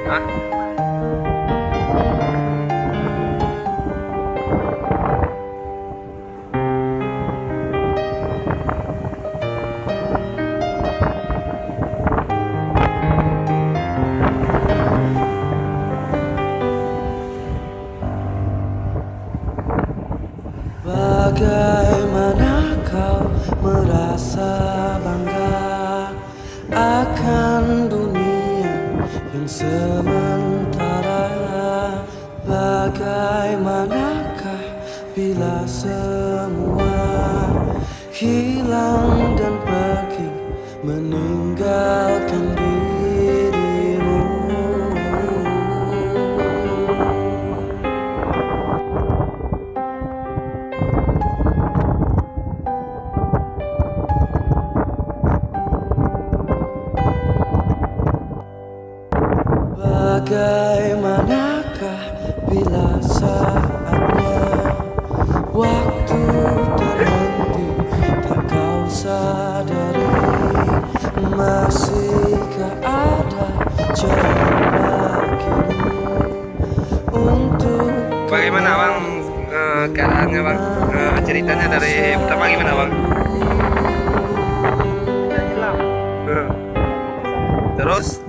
Hah? Bagaimana kau merasa bangga akan dunia yang sementara? Bagaimanakah bila semua hilang dan pergi meninggalkan dirimu? Bagaimanakah bila saatnya waktu terhenti, tak kau sadari masihkah ada jalan bagimu untuk Bagaimana bang keadaannya bang? Ceritanya dari pertama gimana bang? Terus?